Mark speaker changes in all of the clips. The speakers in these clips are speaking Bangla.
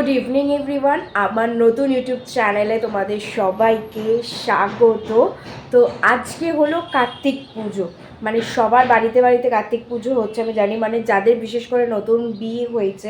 Speaker 1: গুড ইভিনিং এভরিওয়ান, আমার নতুন ইউটিউব চ্যানেলে তোমাদের সবাইকে স্বাগত। তো আজকে হলো কার্তিক পুজো, মানে সবার বাড়িতে বাড়িতে কার্তিক পুজো হচ্ছে আমি জানি, মানে যাদের বিশেষ করে নতুন বিয়ে হয়েছে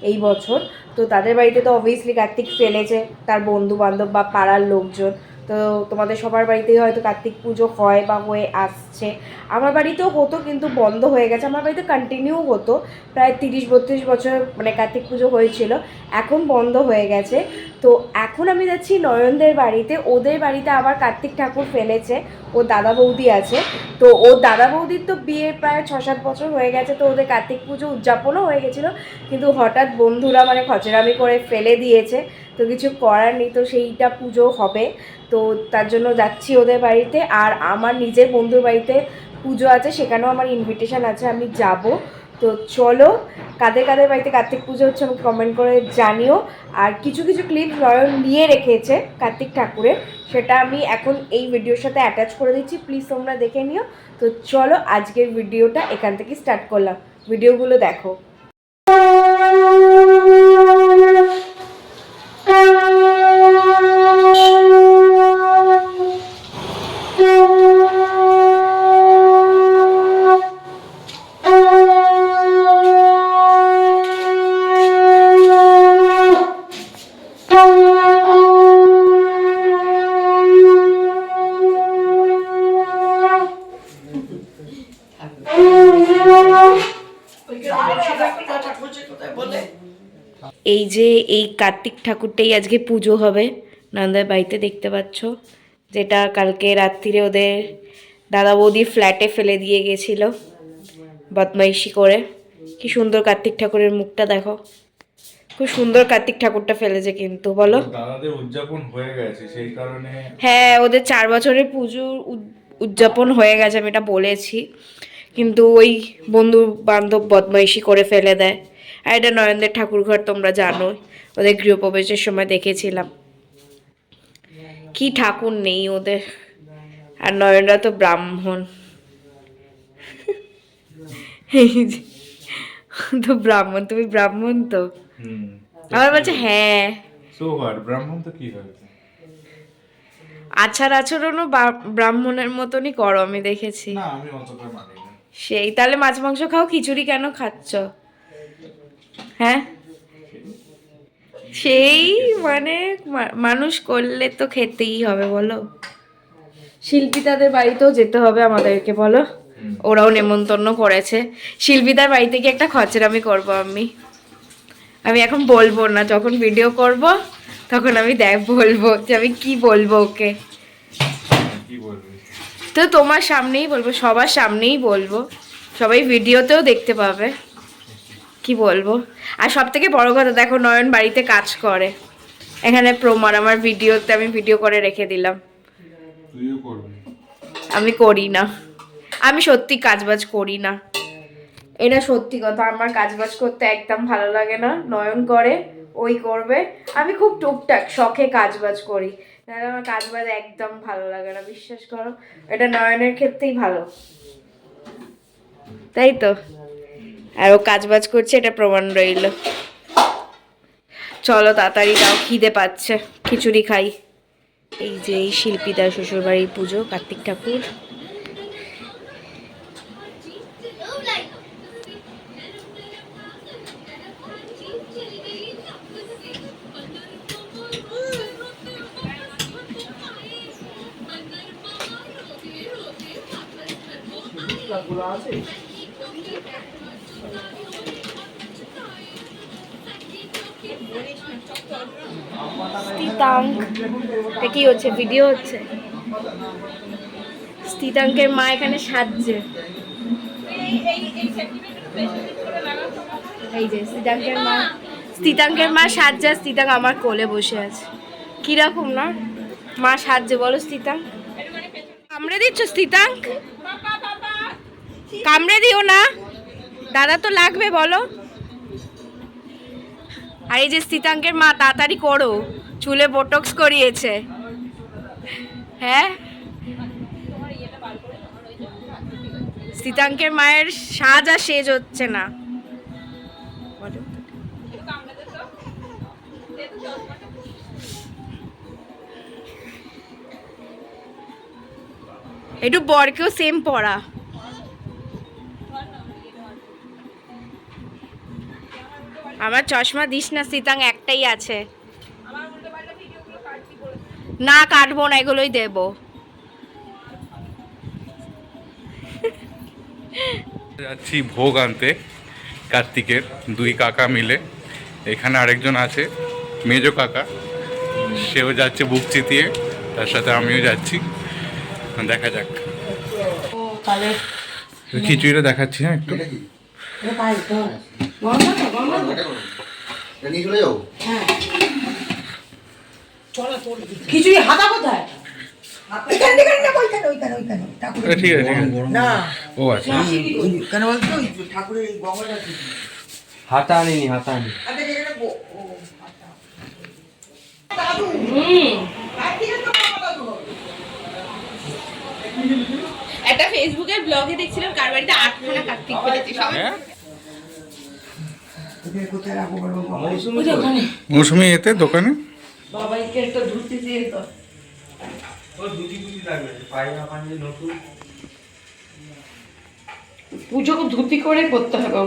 Speaker 1: এই বছর, তো তাদের বাড়িতে তো অবভিয়াসলি কার্তিক ফেলেছে তার বন্ধু বান্ধব বা পাড়ার লোকজন। তো তোমাদের সবার বাড়িতেই হয়তো কার্তিক পুজো হয় বা হয়ে আসছে। আমার বাড়িতেও হতো কিন্তু বন্ধ হয়ে গেছে। আমার বাড়িতে কন্টিনিউ হতো, প্রায় 30-32 বছর মানে কার্তিক পুজো হয়েছিল, এখন বন্ধ হয়ে গেছে। তো এখন আমি যাচ্ছি নয়নদের বাড়িতে, ওদের বাড়িতে আবার কার্তিক ঠাকুর ফেলেছে। ও দাদা বৌদি আছে, তো ও দাদা বৌদির তো বিয়ে প্রায় 6-7 বছর হয়ে গেছে, তো ওদের কার্তিক পুজো উদযাপনও হয়ে গেছিলো, কিন্তু হঠাৎ বন্ধুরা মানে খচরামি করে ফেলে দিয়েছে, তো কিছু করার নেই, তো সেইটা পুজো হবে। তো তার জন্য যাচ্ছি ওদের বাড়িতে। আর আমার নিজের বন্ধুর বাড়িতে পুজো আছে, সেখানেও আমার ইনভিটেশান আছে, আমি যাব। তো চলো, কাদের কাদের বাড়িতে কার্তিক পুজো হচ্ছে আমাকে কমেন্ট করে জানিও। আর কিছু কিছু ক্লিপ নয়ন নিয়ে রেখেছে কার্তিক ঠাকুরের, সেটা আমি এখন এই ভিডিওর সাথে অ্যাটাচ করে দিচ্ছি, প্লিজ তোমরা দেখে নিও। তো চলো, আজকের ভিডিওটা এখান থেকে স্টার্ট করলাম, ভিডিওগুলো দেখো। এই যে এই কার্তিক ঠাকুরটাই আজকে পুজো হবে নন্দার বাড়িতে, দেখতে পাচ্ছ, যেটা কালকে রাত্রিরে ওদের দাদা বৌদি ফ্ল্যাটে ফেলে দিয়ে গেছিল বদমাইশি করে। কি সুন্দর কার্তিক ঠাকুরের মুখটা দেখো, খুব সুন্দর কার্তিক ঠাকুরটা ফেলেছে কিন্তু, বলো।
Speaker 2: দাদাদের উদযাপন হয়ে গেছে সেই কারণে।
Speaker 1: হ্যাঁ, ওদের 4 বছরের পুজো উদযাপন হয়ে গেছে, আমি এটা বলেছি, কিন্তু ওই বন্ধু বান্ধব বদমাইশি করে ফেলে দেয়। আর এটা নয়নদের ঠাকুরঘর, তোমরা জানোই, ওদের গৃহপ্রবেশের সময় দেখেছিলাম। কি ঠাকুর নেই ওদের। আর নয়নরা তো ব্রাহ্মণ, এই যে, তো ব্রাহ্মণ, তুমি ব্রাহ্মণ তো। আমার বলছে হ্যাঁ,
Speaker 2: সো হোয়াট, ব্রাহ্মণ তো কি হয়েছে?
Speaker 1: আচার আচরণও ব্রাহ্মণের মতনই করো, আমি দেখেছি।
Speaker 2: না, আমি অতটা মানি না।
Speaker 1: সেই তাহলে মাছ মাংস খাও, খিচুড়ি কেন খাচ্ছ? হ্যাঁ, সেই মানে মানুষ করলে তো খেতেই হবে, বলো। শিল্পীতাদের বাড়িতেও যেতে হবে আমাদেরকে, বলো। ওরাও নেমন্তন্ন করেছে। শিল্পীদার বাড়িতে গিয়ে একটা খচরামি করবো আমি। আমি এখন বলবো না, যখন ভিডিও করব তখন আমি বলবো যে আমি কি বলবো ওকে।
Speaker 2: কি বলবি?
Speaker 1: তো তোমার সামনেই বলবো, সবার সামনেই বলবো, সবাই ভিডিওতেও দেখতে পাবে কি বলবো। আর সব থেকে বড় কথা, দেখো নয়ন বাড়িতে কাজ করে, এখানে প্রমাণ, আমার ভিডিওতে আমি ভিডিও করে রেখে দিলাম।
Speaker 2: তুইও করবি?
Speaker 1: আমি করি না, আমি সত্যি কাজবাজ করি না, এটা সত্যি কথা। আমার কাজবাজ করতে একদম ভালো লাগে না, নয়ন করে, ওই করবে। আমি খুব টুকটাক শখে কাজবাজ করি, নাহলে আমার কাজবাজ একদম ভালো লাগে না, বিশ্বাস করো। এটা নয়নের ক্ষেত্রেই ভালো, তাই তো। আর ও কাজবাজ করছে, এটা প্রমাণ রইল। চলো তাড়াতাড়ি দাও, খিদে পাচ্ছে, খিচুড়ি খাই। এই যে এই শিল্পীদার শ্বশুরবাড়ির পুজো, কার্তিক ঠাকুর। কি হচ্ছে, ভিডিও হচ্ছে? স্থিতাঙ্কের মা এখানে সাজছে, এই যে স্থিতাঙ্কের মা সাজছে, স্থিতাঙ্ক আমার কোলে বসে আছে। কিরকম না মা সাজছে, বলো স্থিতাঙ্ক? কামড়ে দিচ্ছ স্থিতাঙ্ক? কামড়ে দিও না, দাদা তো লাগবে, বলো। আর এই যে স্থিতাঙ্কের মা, তাড়াতাড়ি করো, চুলে বোটক্স করিয়েছে। হ্যাঁ, স্থিতাঙ্কের মায়ের সাজ আর সেজ হচ্ছে না। একটু বরকেও সেম পড়া। আমার চশমা দিস না সিতাং, একটাই আছে। না কাটবো না, এগুলোই দেবো।
Speaker 2: যাচ্ছি ভোগ আনতে কার্তিকের, দুই কাকা মিলে। এখানে আরেকজন আছে মেজো কাকা, সেও যাচ্ছে বুক চিতিয়ে, তার সাথে আমিও যাচ্ছি। দেখা যাক। খিচুড়িটা দেখাচ্ছি, হ্যাঁ একটু।
Speaker 3: খিচুড়ি হাতা কোথায়?
Speaker 2: ঠিক আছে ঠিক আছে। ও আচ্ছা।
Speaker 3: কেন বলতো ঠাকুরের এই গঙ্গাটা
Speaker 4: হাতা আনিনি, হাতা আনি।
Speaker 1: একটা ফেসবুকের ব্লগে দেখছিলাম কার বাড়িতে 8খানা কার্তিক পেরেছে সবাই।
Speaker 2: মৌসুমি এতে দোকানে
Speaker 3: বাবাইকে একটা ধুতি দিয়ে তো পুজোকে ধুতি করে করতে হবে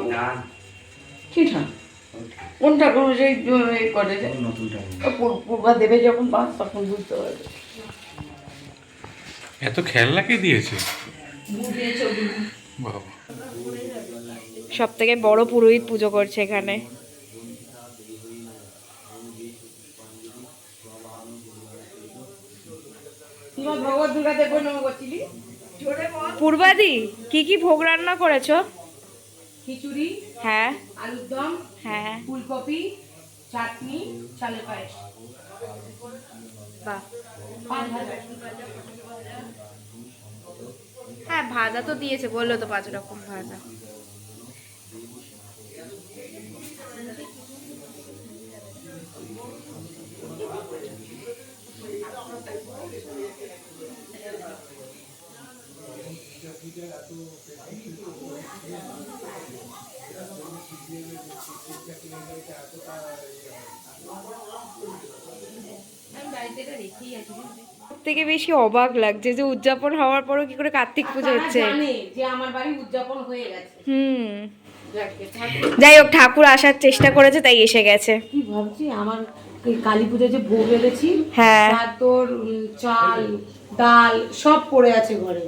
Speaker 3: কি না? কোন ঠাকুর সেই করে পূর্বা দেবে যখন বাস তখন বুঝতে পারবে।
Speaker 2: এত খেলনা কে দিয়েছে? বাবা,
Speaker 1: সব থেকে বড় পুরোহিত পুজো করছে এখানে। পূর্বাদি কি কি ভোগ রান্না করেছো?
Speaker 3: খিচুড়ি,
Speaker 1: হ্যাঁ
Speaker 3: আলুর দম,
Speaker 1: হ্যাঁ।
Speaker 3: ফুলকপি, চাটনি, চালের পায়েস।
Speaker 1: বাহ। হ্যাঁ ভাজা তো দিয়েছে, বললো তো 5 রকম ভাজা। থেকে বেশি অবাক লাগছে যে উদযাপন হওয়ার পরও কি করে কার্তিক পুজো হচ্ছে।
Speaker 3: জানে যে আমার বাড়ি উদযাপন হয়ে গেছে।
Speaker 1: যাই হোক, ঠাকুর আসার চেষ্টা করেছে তাই এসে গেছে।
Speaker 3: কি ভাবছি আমার কালী পুজোয় যে ভোগ এনেছি,
Speaker 1: হ্যাঁ
Speaker 3: তোর চাল ডাল সব পড়ে আছে ঘরে,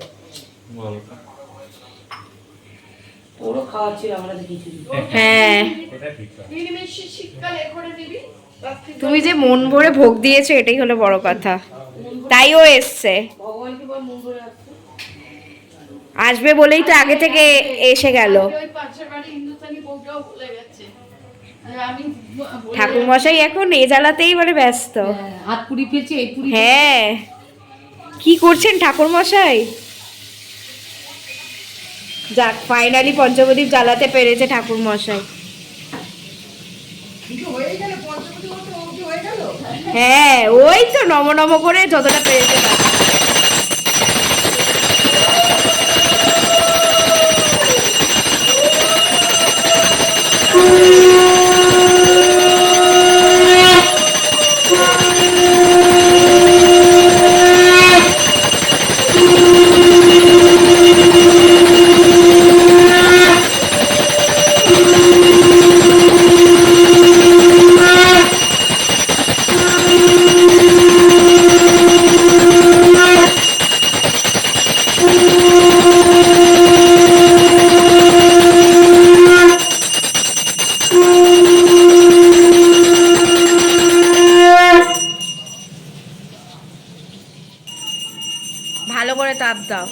Speaker 3: ওরও খাওয়াচ্ছিল আমরা খিচুড়ি।
Speaker 1: হ্যাঁ তুমি যে মন ভরে ভোগ দিয়েছো এটাই হলো বড় কথা, তাইও এসছে।
Speaker 3: ভগবানকে বল মন ভরে আসতে।
Speaker 1: আসবে বলেই তো আগে থেকে এসে গেল। ঠাকুর মশাই এখন এ জ্বালাতেই মানে ব্যস্ত।
Speaker 3: হাত পুরি ফেলছে, এই পুরি।
Speaker 1: হ্যাঁ কি করছেন ঠাকুর মশাই? যাক ফাইনালি পঞ্চপ্রদীপ জ্বালাতে পেরেছে ঠাকুর মশাই। হ্যাঁ ওই তো নম নম করে যতটা পেরেছে। ভালো করে তাপ দাও।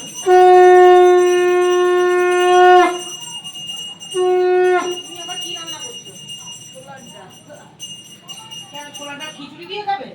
Speaker 3: খিচুড়ি দিয়ে খাবে?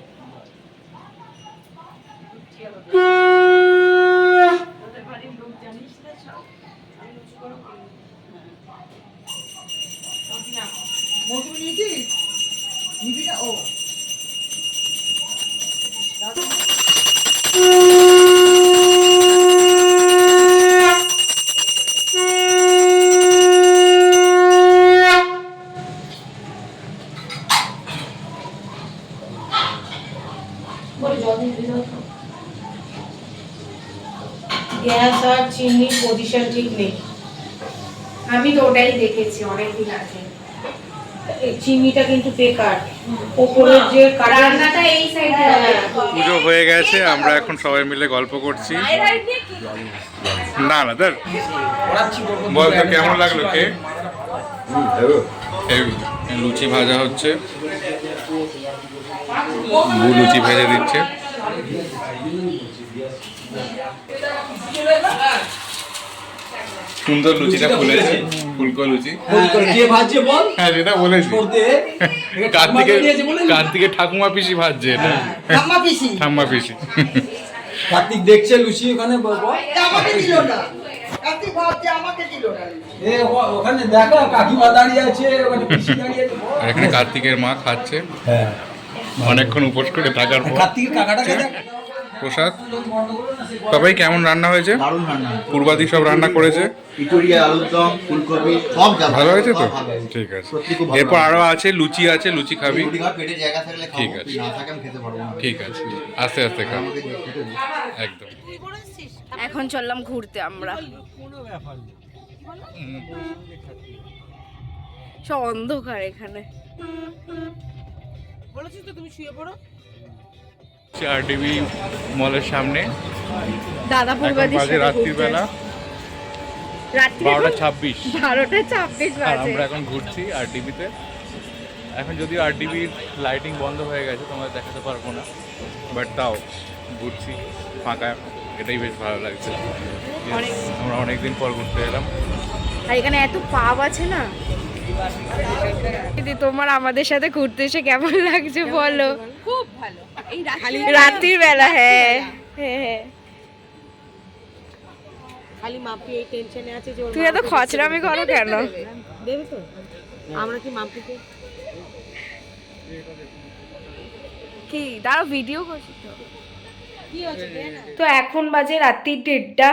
Speaker 1: চিমনির পজিশন ঠিক নেই। আমি তো ওটাই দেখেছি অনেকদিন আগে। এই চিমনিটা কিন্তু বেকার, ওপরের যে রান্নাটা এই সাইডে
Speaker 2: পুজো হয়ে গেছে, আমরা এখন সবাই মিলে গল্প করছি। না না ধর, বল তো কেমন লাগলো কে? লুচি ভাজা হচ্ছে, বউ লুচি ভেজে দিচ্ছে। সুন্দর লুচিটা ফুলেছে, ফুলকো লুচি।
Speaker 4: কে ভাজছে বল?
Speaker 2: হ্যাঁ সেটা বলেছি, কার্তিকের ঠাকুমা পিসি ভাজছে এটা। ঠাম্মা পিসি।
Speaker 4: কার্তিক দেখছে লুচি ওখানে ওখানে দেখো কাকিমা দাঁড়িয়ে আছে, ওখানে পিসি দাঁড়িয়ে আছে।
Speaker 2: আর এখানে কার্তিকের মা খাচ্ছে
Speaker 4: হ্যাঁ,
Speaker 2: অনেকক্ষণ উপোস করে থাকার পর
Speaker 4: কার্তিকের কাকাটাকে দেখ।
Speaker 2: প্রসাদ। তবেই কেমন রান্না হয়েছে?
Speaker 5: দারুণ রান্না।
Speaker 2: পূর্বাদি সব রান্না করেছে,
Speaker 5: ইটুরিয়া, আলুর দম, ফুলকপি সব যা
Speaker 2: ভালো হয়েছে তো?
Speaker 5: সব ভালো হয়েছে।
Speaker 2: ঠিক আছে।
Speaker 5: সত্যি খুব ভালো
Speaker 2: এরপর
Speaker 5: রান্না।
Speaker 2: আরো আছে লুচি, আছে লুচি খাবি?
Speaker 5: রুটি খাওয়ার পেটে জায়গা থাকলে খাবো,
Speaker 2: ঠিক আছে।
Speaker 5: না থাকে আমি খেতে পারবো না।
Speaker 2: ঠিক আছে, আস্তে আস্তে খা,
Speaker 5: আমাকে দিয়ে খেতে দিই।
Speaker 2: একদম।
Speaker 1: এখন চললাম ঘুরতে আমরা। সব অন্ধকার এখানে।
Speaker 2: আরডিবি মলের সামনে,
Speaker 1: দাদা
Speaker 2: এখন
Speaker 1: পূর্বাদির
Speaker 2: বাজে রাত্রিবেলা 12:26,
Speaker 1: 12:26
Speaker 2: আর
Speaker 1: বাজে।
Speaker 2: আমরা এখন ঘুরছি আরডিবিতে। এখন যদিও আরডিবির লাইটিং বন্ধ হয়ে গেছে, তোমাদের দেখাতে পারবো না, বাট তাও ঘুরছি ফাঁকা, এটাই বেশ ভালো লাগছে। আমরা অনেকদিন পর ঘুরতে এলাম।
Speaker 1: আর এখানে এত পাব আছে না। দিদি তোমার আমাদের সাথে ঘুরতে এসে কেমন লাগছে বলো?
Speaker 6: খুব ভালো। এই
Speaker 1: রাত্রির বেলা, হ্যাঁ হ্যাঁ হ্যাঁ।
Speaker 6: খালি মাপি এই টেনশনে আছে যে ওর
Speaker 1: তুই এত খচরামি করো কেন?
Speaker 6: দেবে তো। আমরা কি মাপিকে
Speaker 1: কি দাঁড়াও, ভিডিও করছি তো।
Speaker 6: কি হচ্ছে দে না।
Speaker 1: তো এখন বাজে রাত্রির 1:30,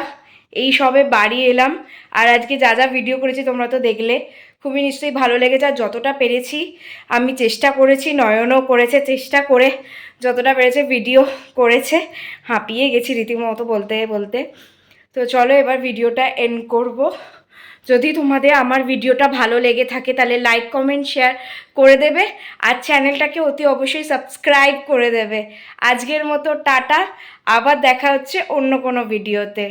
Speaker 1: এই সবে বাড়ি এলাম। আর আজকে যা যা ভিডিও করেছি তোমরা তো দেখলে, খুবই নিশ্চয়ই ভালো লেগেছে। আর যতটা পেরেছি আমি চেষ্টা করেছি, নয়নও করেছে চেষ্টা করে, যতটা পেরেছে ভিডিও করেছে। হাঁপিয়ে গেছি রীতিমতো বলতে বলতে। তো চলো এবার ভিডিওটা এন্ড করব। যদি তোমাদের আমার ভিডিওটা ভালো লেগে থাকে তাহলে লাইক কমেন্ট শেয়ার করে দেবে, আর চ্যানেলটাকে অতি অবশ্যই সাবস্ক্রাইব করে দেবে। আজকের মতো টাটা, আবার দেখা হচ্ছে অন্য কোনো ভিডিওতে।